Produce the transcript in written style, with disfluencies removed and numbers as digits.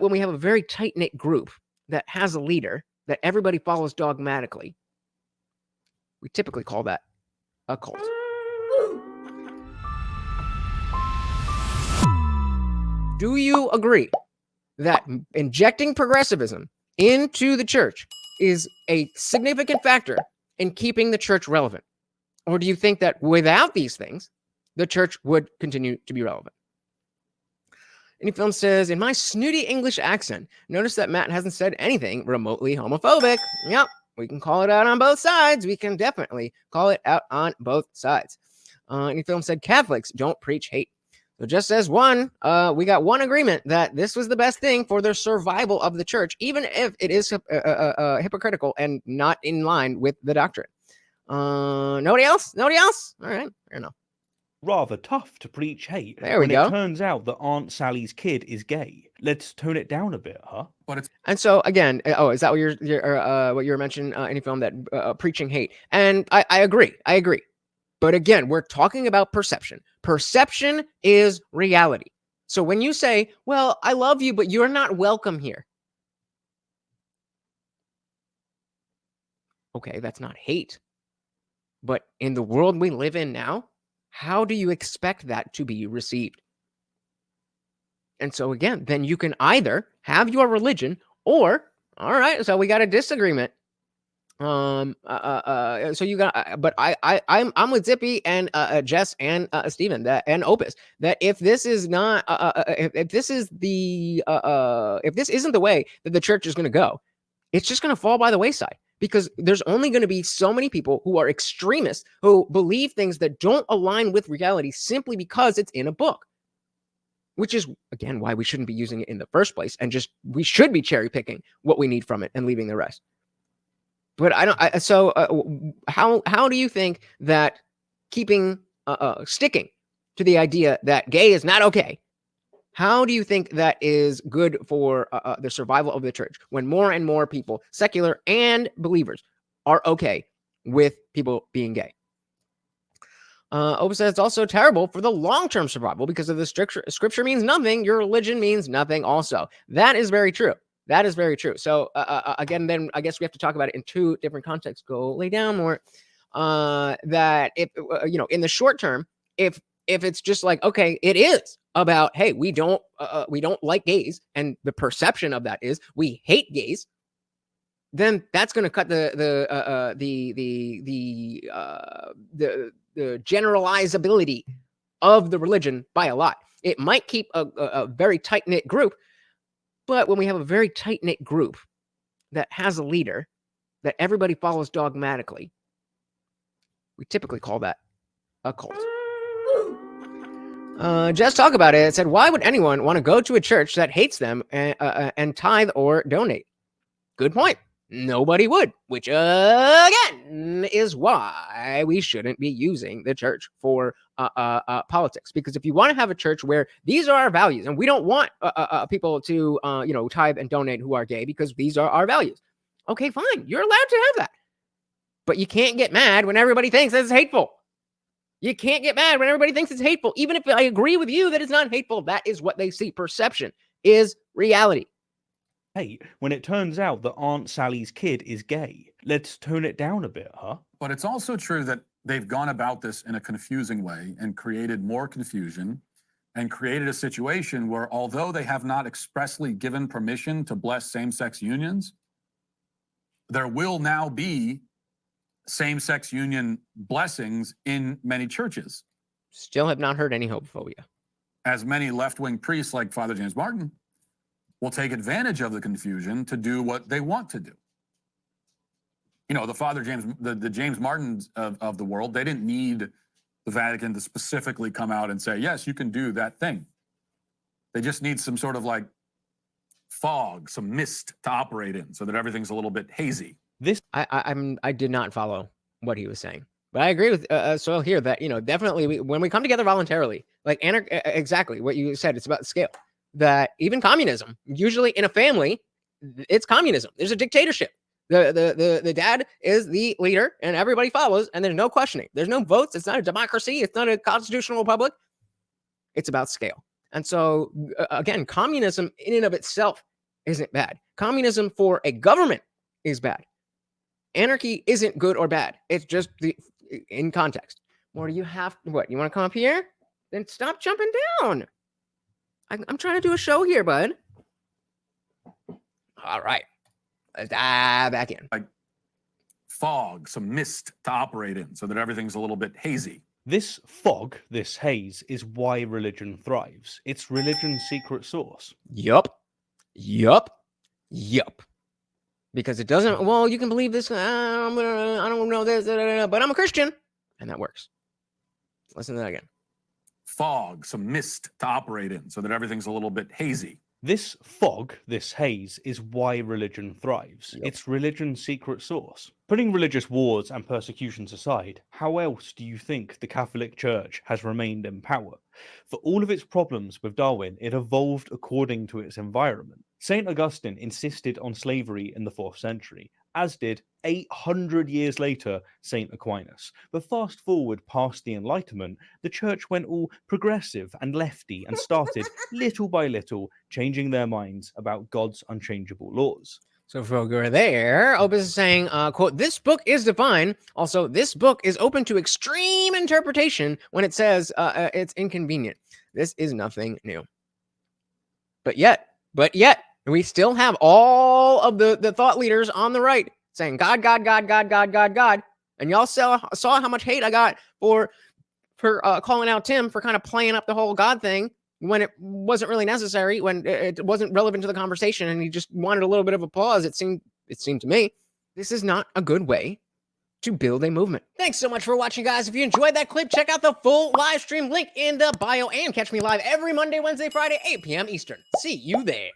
when we have a very tight-knit group that has a leader that everybody follows dogmatically, we typically call that a cult. Do you agree that injecting progressivism into the church is a significant factor in keeping the church relevant? Or do you think that without these things, the church would continue to be relevant? Any Film says, in my snooty English accent, notice that Matt hasn't said anything remotely homophobic. Yep, we can call it out on both sides. We can definitely call it out on both sides. Any Film said, Catholics don't preach hate. So just as one, we got one agreement that this was the best thing for the survival of the church, even if it is hypocritical and not in line with the doctrine. Nobody else? Nobody else? All right, fair enough. Rather tough to preach hate there we when go. It turns out that Aunt Sally's kid is gay. Let's tone it down a bit, huh? And so again, is that what you're mentioning? Any Film that preaching hate? And I agree. But again, we're talking about perception. Perception is reality. So when you say, well, I love you, but you're not welcome here. Okay, that's not hate. But in the world we live in now, how do you expect that to be received? And so again, then you can either have your religion or, all right, so we got a disagreement. So you got, but I'm with Zippy and Jess and Steven and Opus that if this is not, if this isn't the way that the church is going to go, it's just going to fall by the wayside because there's only going to be so many people who are extremists who believe things that don't align with reality simply because it's in a book, which is again why we shouldn't be using it in the first place, and we should be cherry picking what we need from it and leaving the rest. But how do you think that sticking to the idea that gay is not okay, how do you think that is good for the survival of the church when more and more people, secular and believers, are okay with people being gay? Opus says it's also terrible for the long-term survival because of the scripture means nothing, your religion means nothing also. That is very true. That is very true. So again, then I guess we have to talk about it in two different contexts. Go lay down more. That if in the short term, if it's just like, okay, it is about, hey, we don't like gays, and the perception of that is we hate gays, then that's going to cut the generalizability of the religion by a lot. It might keep a very tight-knit group. But when we have a very tight-knit group that has a leader that everybody follows dogmatically, we typically call that a cult. Just talk about it. It said, why would anyone want to go to a church that hates them and tithe or donate? Good point. Nobody would, which again is why we shouldn't be using the church for politics. Because if you want to have a church where these are our values, and we don't want people to tithe and donate who are gay because these are our values, okay, fine, you're allowed to have that, but you can't get mad when everybody thinks it's hateful. You can't get mad when everybody thinks it's hateful, even if I agree with you that it's not hateful. That is what they see. Perception is reality. Hey, when it turns out that Aunt Sally's kid is gay, let's tone it down a bit, huh? But it's also true that they've gone about this in a confusing way and created more confusion and created a situation where, although they have not expressly given permission to bless same-sex unions, there will now be same-sex union blessings in many churches. Still have not heard any homophobia. As many left-wing priests like Father James Martin will take advantage of the confusion to do what they want to do. You know, the Father James, the James Martins of the world, they didn't need the Vatican to specifically come out and say, yes, you can do that thing. They just need some sort of like fog, some mist to operate in so that everything's a little bit hazy. I did not follow what he was saying, but I agree with Soil here that, definitely when we come together voluntarily, like exactly what you said, it's about scale. That even communism, usually in a family, it's communism. There's a dictatorship. The dad is the leader and everybody follows, and there's no questioning. There's no votes. It's not a democracy. It's not a constitutional republic. It's about scale. And so again, communism in and of itself isn't bad. Communism for a government is bad. Anarchy isn't good or bad. It's just in context. Or do you have what? You want to come up here? Then stop jumping down. I'm trying to do a show here, bud. All right. Let's dive back in. Like fog, some mist to operate in so that everything's a little bit hazy. This fog, this haze, is why religion thrives. It's religion's secret sauce. Yup. Because it doesn't, well, you can believe this, I don't know this, but I'm a Christian. And that works. Listen to that again. Fog, some mist to operate in so that everything's a little bit hazy. This fog, this haze, is why religion thrives. Yep. It's religion's secret sauce. Putting religious wars and persecutions aside, how else do you think the Catholic Church has remained in power? For all of its problems with Darwin, it evolved according to its environment. St. Augustine insisted on slavery in the 4th century, as did 800 years later St. Aquinas. But fast forward past the Enlightenment, the church went all progressive and lefty and started, little by little, changing their minds about God's unchangeable laws. So if we're there, Opus is saying, quote, this book is divine. Also, this book is open to extreme interpretation when it says it's inconvenient. This is nothing new. But yet, we still have all of the thought leaders on the right saying God. And y'all saw how much hate I got for calling out Tim for kind of playing up the whole God thing when it wasn't really necessary, when it wasn't relevant to the conversation, and he just wanted a little bit of applause. It seemed to me this is not a good way to build a movement. Thanks so much for watching, guys. If you enjoyed that clip, check out the full live stream link in the bio and catch me live every Monday, Wednesday, Friday, 8 p.m. Eastern. See you there.